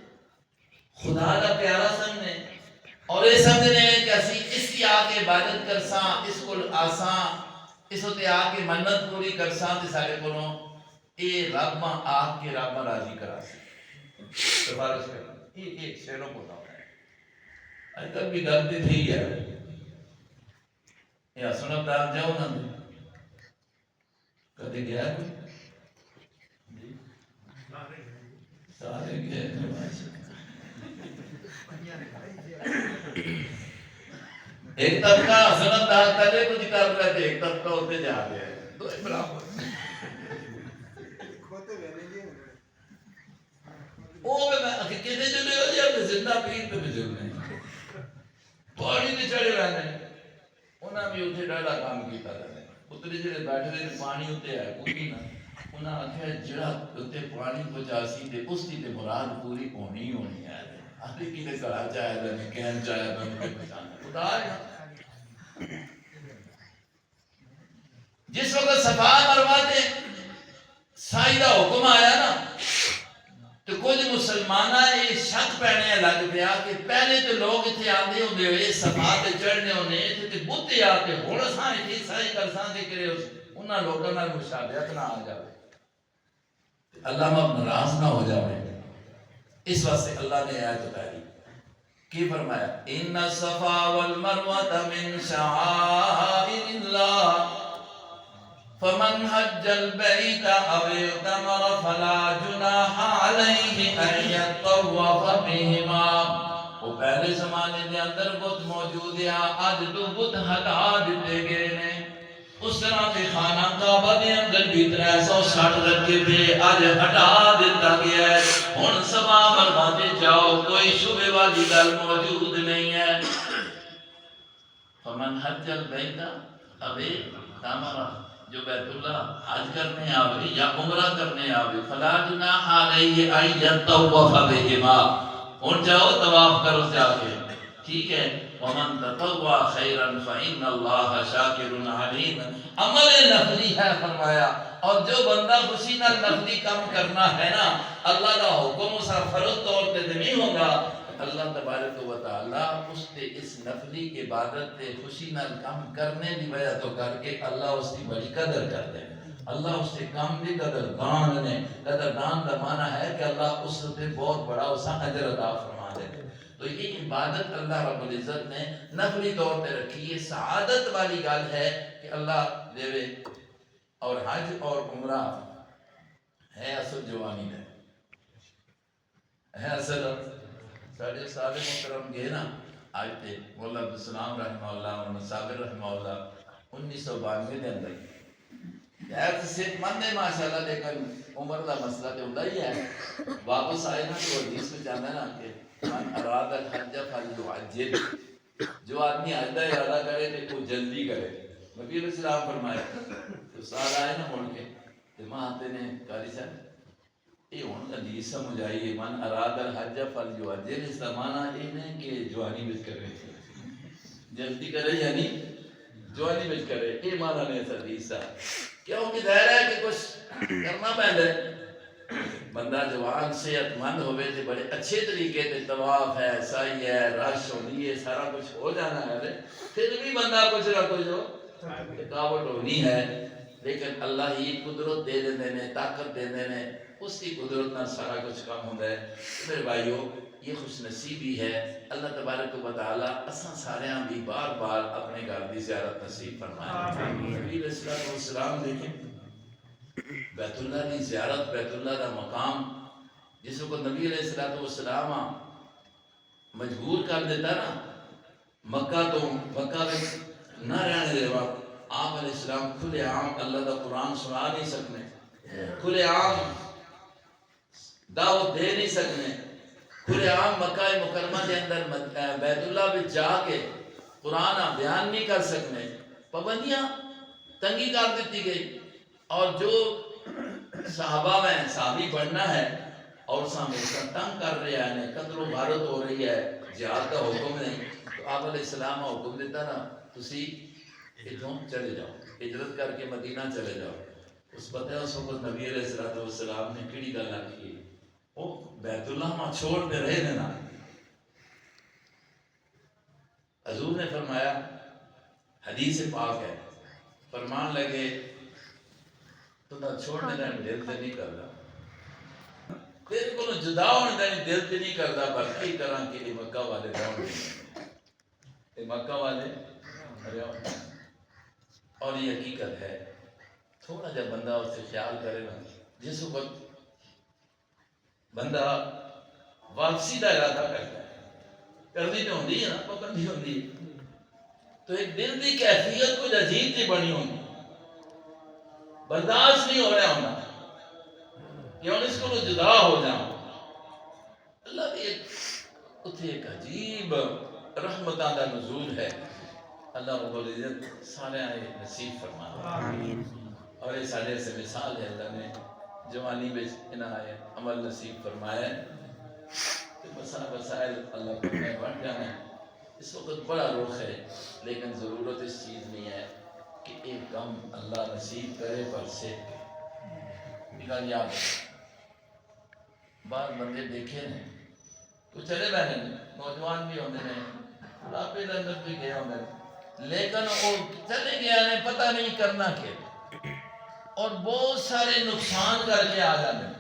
خدا دا پیارا سمجھنے اور یہ سمجھنے کہ اسی اس کی آ کے عبادت کرساں، اس کو آساں، اس ہوتے آ کے منت پوری کرساں تے سارے کونوں اے رب ماں آ کے رب ماں راضی کرا سی سفارش کرنا. یہ ایک شہروں کو ہوتا ہے اج تک بھی غلطی تھی ہے. یا سنب دار جاؤ نا کدے گیا کوئی سارے گئے ایک طبقہ سنب دار تلے کچھ کر رہے تھے، ایک طبقہ ہوتے جا رہے ہیں، دو برابر. وہ میں کہتے چلے ہو جائے زندہ پیر پہ بھی جلنے پانی تے چڑھے رہنے. انہاں بھی اتنے ڈاڈا کام کیتا رہنے. اتنے جڑے بیٹھے رہے پانی اتنے ہے کوئی نہ، انہاں آخیا جڑا اتنے پانی پہنچا سی تے اس کی تے مراد پوری ہونی ہونی ہے. آدھے کی تے کڑا چاہے دا نہیں کہن چاہے دا نہیں پہچانا خدا ہے. جس وقت صفا مروہ تے سائی دا حکم آیا نا تو کچھ مسلمانہ یہ شک پینے لگ پیا کہ پہلے تو لوگ اتنے آتے ہوں ہوئے صفا تے چڑھنے ہونے تے بت آتے ہوں اساں اتنے سائی کر ساں دے کرے انہاں لوگوں نال مشابہت نہ آ جائے اللہ مب ناراض نہ ہو جائے. اس واسطے اللہ نے آیت اتاری کی فرمایا ان الصفا والمروہ من شعائر اللہ فمن حج البيت أو اعتمر فلا جناح عليه أن يطوف بهما. وہ پہلے زمانے دے اندر بت موجود ہے آج تو بت ہٹا دیتے گئے نے. اس طرح کے خانہ کعبہ دے اندر بھی 360 رکھے تھے آج ہٹا دیتا گیا ہے. ہن صفا مروا تے جاؤ کوئی شبہ والی گل موجود نہیں ہے. فمن حج البيت أو اعتمر جو بیت اللہ حج کرنے آوے یا عمرہ کرنے آوے فلا جناح علیہ ان یطوف بہما ان جاؤ طواف کرو جا کے ٹھیک ہے. ومن تطوع خیرا فإن اللہ شاکر علیم. عمل نفلی ہے فرمایا اور جو بندہ خوشی نال نفلی کام کرنا ہے نا اللہ کا حکم اس فرض طور پہ نہیں ہوگا. اللہ تبارک و تعالی اس تے اس نفلی عبادت تے خوشی نال کام کرنے دی وجہ تو کر کے اللہ اس کی بڑی قدر کرتے ہیں. اللہ اس کے کام دی قدر دان نے قدر دان کا معنی ہے کہ اللہ اس تے بہت بڑا اس اجر عطا فرما دے. تو یہ عبادت اللہ رب العزت نے نفلی طور پہ رکھی ہے. سعادت والی گل ہے کہ اللہ دے. اور حج اور عمرہ ہے اصل جوانی ہے اصل ساڑھے صاحب محترم گئے نا آج تے مولا عبدالسلام رحمہ اللہ اور صابر رحمہ اللہ 1992 دے اندر ہے تو صرف مند ہے ماشاءاللہ لیکن عمر کا مسئلہ تو ہوتا ہی ہے. واپس آئے نا تو حدیث میں جانا ہے نا کہ من اراد الحج فلیعجل جو آدمی حج کا ارادہ کرے تو وہ جلدی کرے. نبی علیہ السلام فرمایا تو سال آئے نا مڑ کے تو ماں آتے نے قاری صاحب یہ ہوں حدیث سمجھ آئی من اراد الحج فلیعجل. اس کا معنی یہ نہیں کہ جوانی میں کرے جلدی کرے یعنی جوانی میں کرے یہ معنی نہیں اس حدیث کا. کیونکہ ظاہر ہے کہ کچھ کرنا پہلے بندہ جوان صحت مند ہوئے تھے بڑے اچھے طریقے سے طواف ہے سعی ہے رش ہونی ہے سارا کچھ ہو جانا ہے پھر بھی بندہ کچھ نہ کچھ ہو رکاوٹ ہونی ہے. لیکن اللہ ہی قدرت دے دینے نے طاقت دے دینے اس کی قدرت نہ سارا کچھ کام ہوتا ہے. میرے بھائیوں یہ خوش نصیبی ہے اللہ تبارک و تعالی اساں سارے بھی بار بار اپنے گھر کی زیارت نصیب فرمائے. نبی علیہ السلام دیکھیں بیت اللہ کی زیارت بیت اللہ کا مقام جس کو نبی علیہ السلام مجبور کر دیتا نا مکہ تو مکہ میں نہ رہنے دے وقت آپ علیہ السلام کھلے عام اللہ کا قرآن سنا نہیں سکنے کھلے عام دعوت دے نہیں سکنے کھلے عام مکہ مکرمہ کے اندر بیت اللہ میں جا کے قرآن بیان نہیں کر سکنے. پابندیاں تنگی کر دیتی گئی اور جو صحابہ میں صحابی بننا ہے اور سامنے تنگ کر رہے ہیں قتل و غارت ہو رہی ہے جہاد کا حکم نہیں تو آپ علیہ السلام حکم دیتا نا تسی اتوں چلے جاؤ ہجرت کر کے مدینہ چلے جاؤ. اس پتہ ہے اس وقت نبی علیہ السلام نے کیڑی گل آکھی وہ بیت اللہ میں چھوڑ دے رہے دینا. حضور نے فرمایا حدیث پاک ہے فرمان لگے تو نہ چھوڑنے کا دل سے نہیں کرتا تیرے کو جدا ہونے کا دل سے نہیں کرتا پر کئی طرح کے مکہ والے رہے مکہ والے اور یہ حقیقت ہے. تھوڑا جا بندہ اس سے خیال کرے نا جس وقت بندہ واپسی کا ارادہ کرتا ہے کرنی تو ہوتی ہے نا پابندی ہوتی ہے تو ایک دل کی کیفیت کچھ عجیب سی بنی ہوتی برداشت نہیں ہو رہا ہونا کہ ہم اس کو جدا ہو جاؤں. اللہ کی اتنے ایک عجیب رحمتاں کا نزول ہے. اللہ رب العزت سارے نصیب فرمائے اور یہ سارے سے مثال ہے اللہ نے جوانی میں انہیں عمل نصیب فرمایا مسائل اللہ کو میں بڑھ جانا ہے. اس وقت بڑا رخ ہے لیکن ضرورت اس چیز نہیں ہے کہ ایک کم اللہ نصیب کرے پر سے کی گل یاد ہے بعض بندے دیکھے نے تو چلے بیٹھے نوجوان بھی ہوتے ہیں بڑھاپے کے اندر بھی گئے ہوتے ہیں لیکن وہ چلے گیا نے پتہ نہیں کرنا کیا اور بہت سارے نقصان کر کے آ جاتے ہیں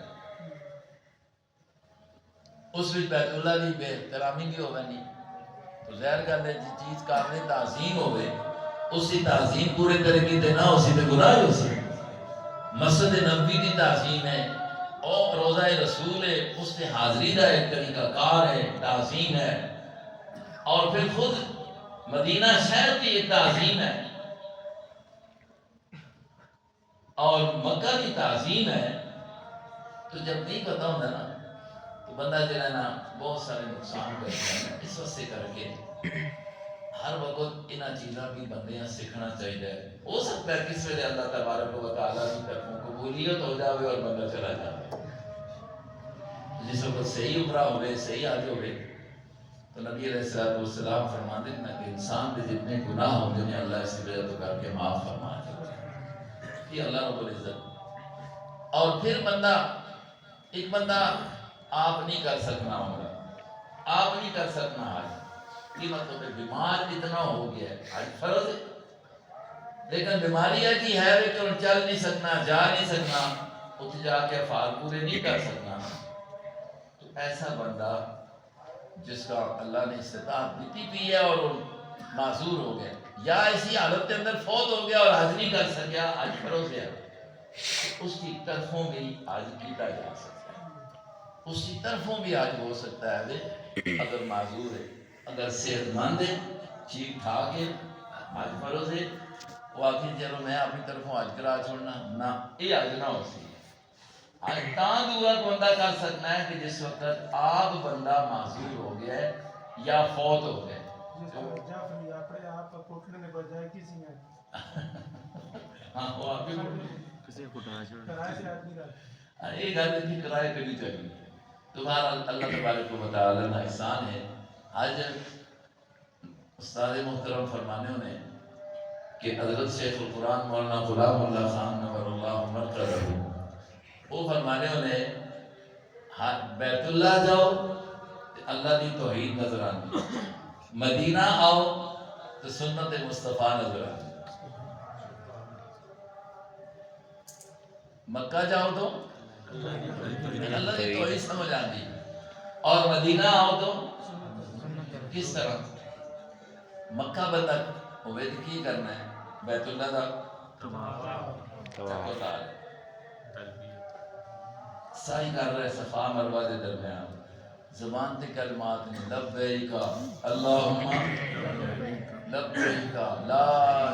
اس وچ بیت اللہ کی بے احترامی بھی ہوگا نہیں تو ظاہر گل ہے جس چیز قابل تعظیم ہوئے اس کی تعظیم پورے طریقے سے نہ ہو سی تو گناہ ہو سی مسجد نبوی کی تعظیم ہے اور روزہ رسول ہے اس سے حاضری کا ایک طریقہ کار ہے تعظیم ہے اور پھر خود مدینہ شہر کی ایک تعظیم ہے اور مکہ کی تعظیم ہے تو جب نہیں پتہ ہوتا نا تو بندہ جو ہے نا بہت سارے نقصان کرتا ہے اس واسطے کر کے ہر وقت انہاں چیزاں بھی بندے سیکھنا چاہیے ہو سکتا ہے کس وجہ اللہ تبارک و تعالیٰ کی طرفوں قبولیت ہو جاوے اور بندہ چلا جائے جس وقت صحیح عمرہ ہوئے صحیح حج ہوئے تو نبی علیہ السلام فرماتے ہیں کہ انسان کے جتنے گناہ ہوتے ہیں اللہ اس کی وجہ تو کر کے معاف فرما دیتا ہے یہ اللہ رب العزت اور پھر بندہ ایک بندہ آپ نہیں کر سکنا عمرہ آپ نہیں کر سکنا حج یہ مطلب ہے بیمار اتنا ہو گیا ہے حج فرض ہے لیکن بیماری ہے کہ ہے کہ چل نہیں سکنا جا نہیں سکنا اتنے جا کے افعال پورے نہیں کر سکنا تو ایسا بندہ جس کا اللہ نے استطاعت دیتی بھی ہے اور معذور ہو گیا یا اسی حالت کے اندر فوت ہو گیا اور حج نہیں کر سکیا حج فرض ہے اس کی طرفوں بھی حج کیتا جا سکتا ہے اس کی طرفوں بھی حج ہو سکتا ہے اگر معذور ہے اگر صحت مند ہے ٹھیک ٹھاک ہے حج فرض ہے وہ آخر چلو میں اپنی طرفوں حج کرا چھوڑنا نہ یہ حج نہ ہو سی حج تاں دورا بندہ کر سکنا ہے کہ جس وقت آپ بندہ معذور ہو گیا ہے یا فوت ہو گیا ہاں وہ آپ یہ گل تھی کرائے کرنی چاہیے تمہارا اللہ تبارک و تعالی کا احسان ہے آج استاد محترم فرمانے نے کہ حضرت شیخ القرآن مولانا غلام اللہ خان نور اللہ مرکزہ وہ فرمانے نے بیت اللہ جاؤ اللہ کی توحید نظر آتی مدینہ آؤ تو سنت مصطفیٰ نظر آتی مکہ جاؤ تو اللہ کی توحید سمجھ آتی اور مدینہ آؤ تو کس طرح مکہ بندہ ہوئے تو کی کرنا ہے بیت اللہ کا سائی کر رہے صفا مروہ دے درمیان زبان تے کلمات نے لبیکا اللہم لبیکا لا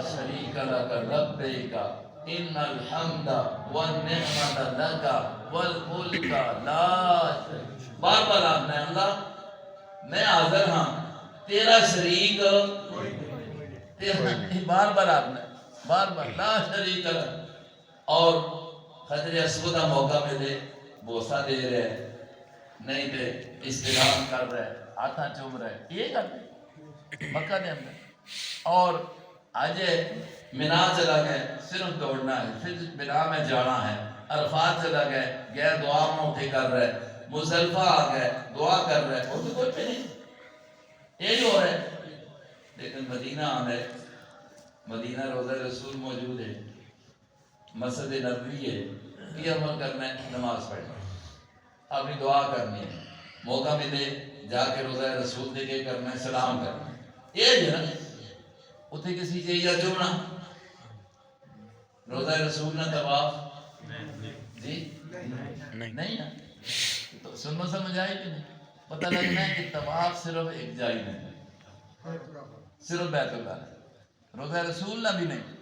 شریک لک لبیکا ان الحمد والنعمت لک والملک لا بار بار آنا ہے اللہ میں حاضر ہاں تیرا شریک بار بار آنا ہے بار بار لا شریک لک اور حجر اسود کا موقع ملے بوسہ دے رہے نہیں تے استلام کر رہے ہاتھاں چوم رہے یہ کر رہے مکہ دے اندر اور آج مینا چلا گئے صرف دوڑنا ہے پھر مینا میں جانا ہے عرفات چلا گئے دعا موقع کر رہے مزدلفہ آ گئے دعا کر رہے اور تو کوئی پہ نہیں یہ جو ہے لیکن مدینہ آنے مدینہ روزہ رسول موجود ہے مسجد نبوی ہے یہ عمل کرنا ہے نماز پڑھنا اپنی دعا کرنی ہے موقع ملے جا کے روزہ رسول دے کے کرنا ہے سلام کرنا ہے یہ جو ہے اتنے کسی چاہیے چومنا روزہ رسول نہ طواف جی نہیں نا تو سنو سمجھ آئی کہ نہیں پتہ لگنا ہے کہ طواف صرف ایک جائی نہیں صرف بیت اللہ روزہ رسول نہ بھی نہیں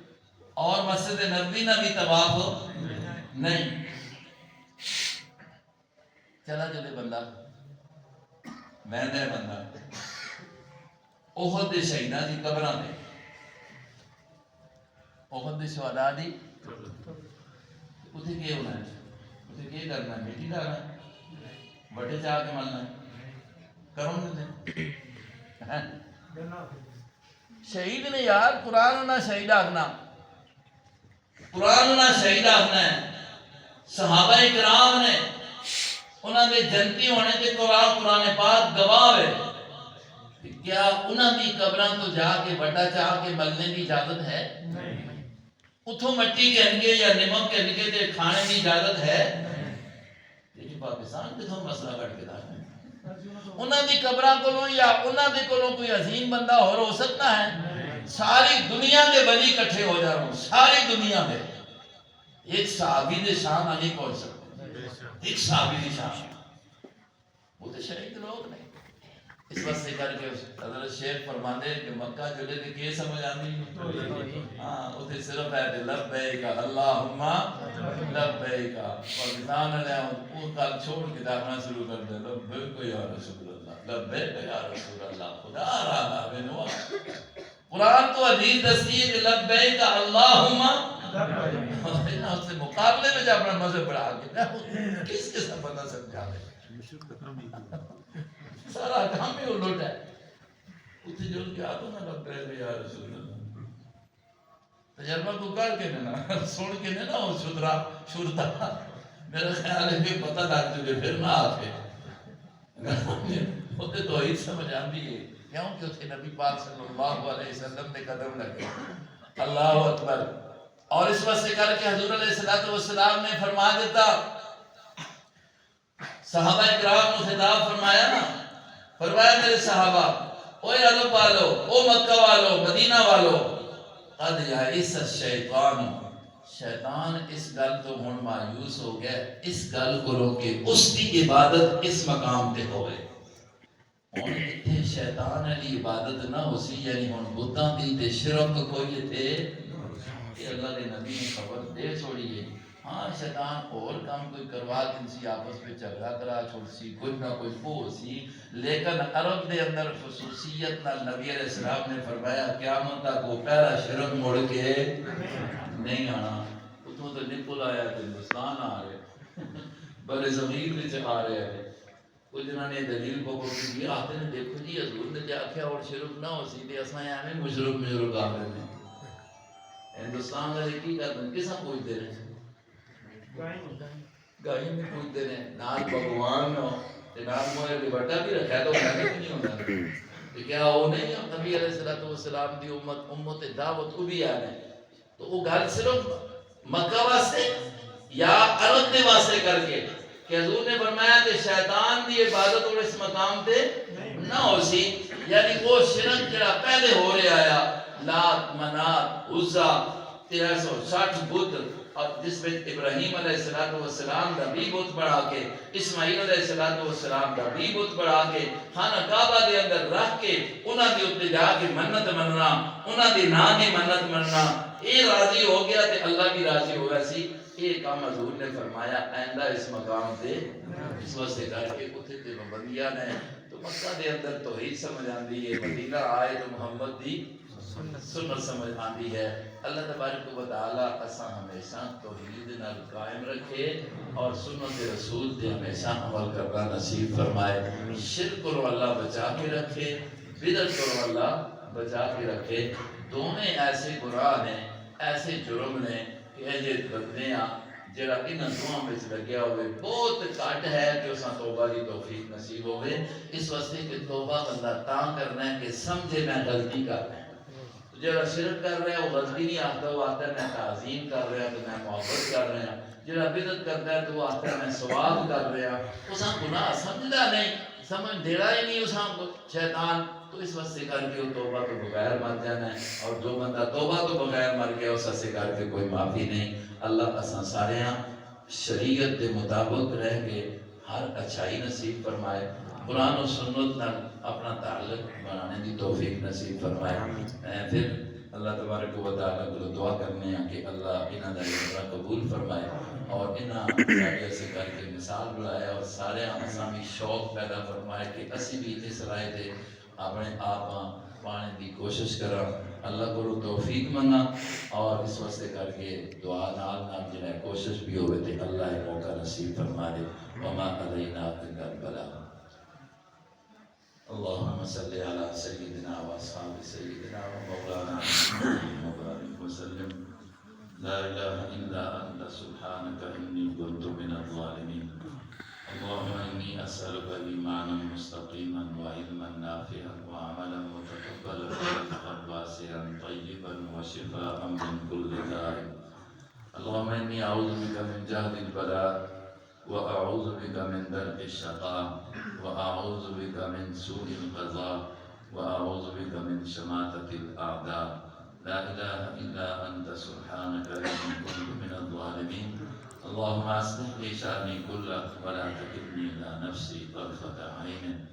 اور مسجد نبوی نہ بھی طواف نہیں چلا چلے بندہ میں بندہ احد دے شہیداں دی قبراں تے احد دے شہداء دی اتھے کی ہونا ہے اتھے کی کرنا ہے مٹی ڈالنا ہے بٹے چاہ کے ملنا ہے کروں دے شہید نے یار قرآن نہ شہید آخنا قرآن نہ شہید آخنا ہے صحابہ کرام نے انہاں دے جنتی ہونے تے قرآن پاک گواہ ہے. کیا انہاں دی قبراں تو جا کے بڑا چاہ کے ملنے کی اجازت ہے؟ اتھوں مٹی کہن گے یا نمک کہن گے تے کھانے کی اجازت ہے؟ لیکن پاکستان کتوں مسئلہ کٹ کے دار انہاں دی قبراں کولوں یا انہاں دے کولوں کوئی عظیم بندہ اور ہو سکتا ہے؟ ساری دنیا دے ولی کٹھے ہو جا رہا ہوں، ساری دنیا میں ایک صحابی دے شان آگے پہنچ سکتے، ایک صحابی دے شان وہ تو شہید لوگ نہیں. اس واسطے کر کے حضرت شیخ فرماندے کہ مکہ جلے تے کی سمجھ آندی؟ ہاں اوتے صرف ہے کہ لبیک اللہم لبیک. پاکستان والے وہ کل چھوڑ کے داخلہ شروع کر دے لبیک یا رسول اللہ، لبیک یا رسول اللہ. خدا را بنو قرآن تو حدیث دستی ہے کہ لبیک اللہم لبیک. اس سے مقابلے میں اپنا مذہب بڑھا کے کس کے ساتھ پتہ سمجھا رہے سارا کام ہی الٹ ہے. اتنے جو کیا تو نا لبیک یا رسول اللہ تجربہ کو کر کے نا سن کے نا وہ شرطا میرا خیال ہے کہ پتہ لگ چکے پھر نہ آتے ہوتے تو ہی سمجھ آندی ہے کیوں کہ اس کے نبی پاک صلی اللہ علیہ وسلم نے قدم لگے. اللہ اکبر. اور اس وقت سے کر کے حضور علیہ السلام نے فرما دیتا صحابہ کرام کو خطاب فرمایا نا، فرمایا میرے صحابہ اوے عرب والو، او مکہ والو، مدینہ والو، قد یائس الشیطان، شیطان اس گل تو ہن مایوس ہو گیا، اس گل کو روکے اس کی عبادت اس مقام تے ہوئے. ہن اتنے شیطان علی عبادت نہ ہو سی، یعنی ہن بتاں دی تے شرک کوئی تے کہ اللہ کے نبی نے خبر دے چھوڑی ہے. ہاں شیطان اور کام کوئی کروا کنسی آپس میں جھگڑا کرا چھوڑ سی، کوئی نہ کوئی ہو سی، لیکن عرب دے اندر خصوصیت نہ نبی علیہ السلام نے فرمایا قیامت تک وہ پہلا شرک مڑ کے نہیں آنا. اتوں تو نکل آیا تو ہندوستان آ رہے بڑے زمین میں آ رہے ہیں. کچھ جنہوں نے دلیل کو بھی آتے ہیں دیکھو جی حضور نے کیا کیا اور شرک نہ ہو سی تے اساں ایویں مشرک آ رہے ہیں. ہندوستان والے کی کرتے ہیں کساں پوچھتے رہے گائیں میں پوچھتے ہیں نال بھگوان ہو تے نال موئے بٹا بھی رکھا تو نہیں ہوتا کہ کیا وہ نہیں نبی علیہ السلام دی امت دعوت کو بھی آنے تو وہ گل صرف مکہ واسطے یا عرب دے واسطے کر کے کہ حضور نے فرمایا کہ شیطان دی عبادت اور اس مقام تے نہ ہو سی، یعنی وہ شرک جڑا پہلے ہو رہا آیا لات منات عزا 1360 بت اور جس میں ابراہیم علیہ السلام کا بھی بت بڑھا کے اسماعیل علیہ السلام کا بھی بت بڑھا کے خانہ کعبہ دے اندر رکھ کے انہاں دے اوتے جا کے منت مننا، انہاں دی نا دی منت مننا، اے راضی ہو گیا تے اللہ بھی راضی ہو گیا سی. یہ کام حضور نے فرمایا آئندہ اس مقام تے اس واسطے کر کے اتنے تے پابندیاں نے تو مکہ دے اندر توحید سمجھ آندی ہے، مدینہ آئے تو محمد دی سنت سمجھ آندی ہے. اللہ تبارک و تعالی اساں ہمیشہ توحید نال قائم رکھے اور سنت رسول تے ہمیشہ عمل کرنا نصیب فرمائے. شرک کو اللہ بچا کے رکھے، بدعت کو اللہ بچا کے رکھے. دونوں ایسے گناہ نے، ایسے جرم نے کہ اجے بندے ہیں جڑا انہاں دوواں وچ لگیا ہوئے بہت گھٹ ہے کہ اساں توبہ دی توفیق نصیب ہوئے. اس واسطے کہ توبہ بندہ تاں کرنا ہے کہ سمجھے میں غلطی کر رہا ہوں. جڑا شرک کر رہا ہے وہ غلطی نہیں آتا، وہ آتا ہے میں تعظیم کر رہا ہوں تو میں محبت کر رہا ہوں. جڑا بدعت کرتا ہے تو وہ آتا ہے میں ثواب کر رہا ہوں. اساں گناہ سمجھدا نہیں، سمجھ دیڑا ہی نہیں اساں شیطان. تو اس وقت سے کر کے وہ توبہ تو بغیر مر جانا ہے، اور جو بندہ توبہ تو بغیر مر گیا اس سے کر کے کوئی معافی نہیں. اللہ اساں سارے شریعت کے مطابق رہ کے ہر اچھائی نصیب فرمائے، قرآن و سنت نال اپنا تعلق بنانے کی توفیق نصیب فرمائے. پھر اللہ تبارک و تعالیٰ کو دعا کرنے ہیں کہ اللہ انہاں دا عمرہ قبول فرمائے اور انہاں سارے سے کر کے مثال بلائے اور سارے اساں بھی شوق پیدا فرمائے کہ اسی بھی اس رائے تے اپنے آپ پانے کی کوشش کرا. اللہ کو توفیق منگا اور اس واسطے کر کے دعا نال نال جنہیں کوشش بھی ہوئے تھے اللہ موقع نصیب فرما دے. وما علینا الا البلاغ. اللهم صل على سيدنا واصحاب سيدنا ومولانا محمد وسلم. لا إله إلا أنت سبحانك إني كنت من الظالمين اللهم إني أسألك إيمانا مستقيما وعلما نافعا وعملا متقبلا ورزقا واسعا طيبا وشفاء من كل داء اللهم إني أعوذ بك من جهد البلاء وأعوذ بك من درك الشقاء وأعوذ بك من سوء القضاء وأعوذ بك من شماتة الأعداء لا إله إلا أنت سبحانك إني كنت من الظالمين اللهم أصلح لي شأني كله ولا تكلني إلى نفسي طرفة عين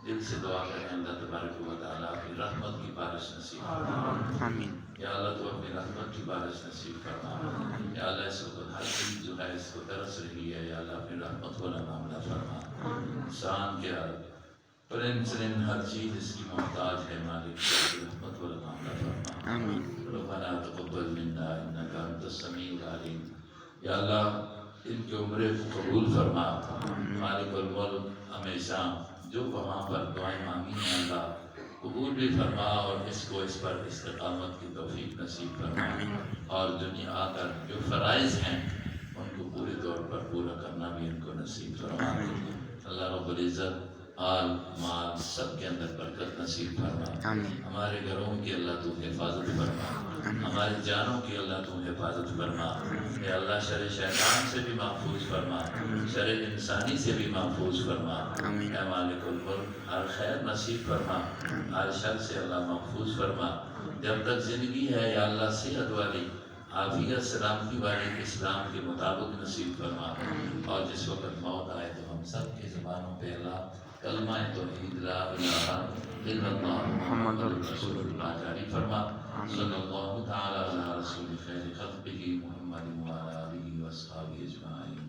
دل سے دعا کریں اللہ تبارک و تعالیٰ اپنی رحمت کی بارش نصیب فرما آمین یا اللہ تو اپنی رحمت کی بارش نصیب فرما یا اللہ اس وقت ہر چیز جو ہے اس کو ترس رہی ہے یا اللہ اپنی رحمت والا معاملہ فرما انسان کے پرند سرند ہر چیز اس کی محتاج ہے مالک اپنی رحمت والا معاملہ فرما آمین ربنا تقبل منا انك انت السميع العليم یا اللہ ان کی عمرے کو قبول فرما مالک الملک ہمیشہ جو وہاں پر دعائیں مانگی ہیں اللہ قبول بھی فرما اور اس پر استقامت کی توفیق نصیب فرما اور دنیا آ کر جو فرائض ہیں ان کو پورے طور پر پورا کرنا بھی ان کو نصیب فرما اللہ رب العزت آل مال سب کے اندر برکت نصیب فرما ہمارے گھروں کی اللہ تو حفاظت فرما ہماری جانوں کی اللہ تو حفاظت فرما اے اللہ شر شیطان سے بھی محفوظ فرما شر انسانی سے بھی محفوظ فرما اے مالک الملک ہر خیر نصیب فرما ہر شر سے اللہ محفوظ فرما جب تک زندگی ہے یا اللہ صحت والی عافیت سلامتی والی اسلام کے مطابق نصیب فرما اور جس وقت موت آئے تو ہم سب کی زبانوں پہ اللہ کلمہ توحید لا الہ الا اللہ محمد رسول اللہ جاری فرما صلی اللہ تعالی علی رسول خیر خلقہ محمد وعلی آلہ واصحابہ اجمعین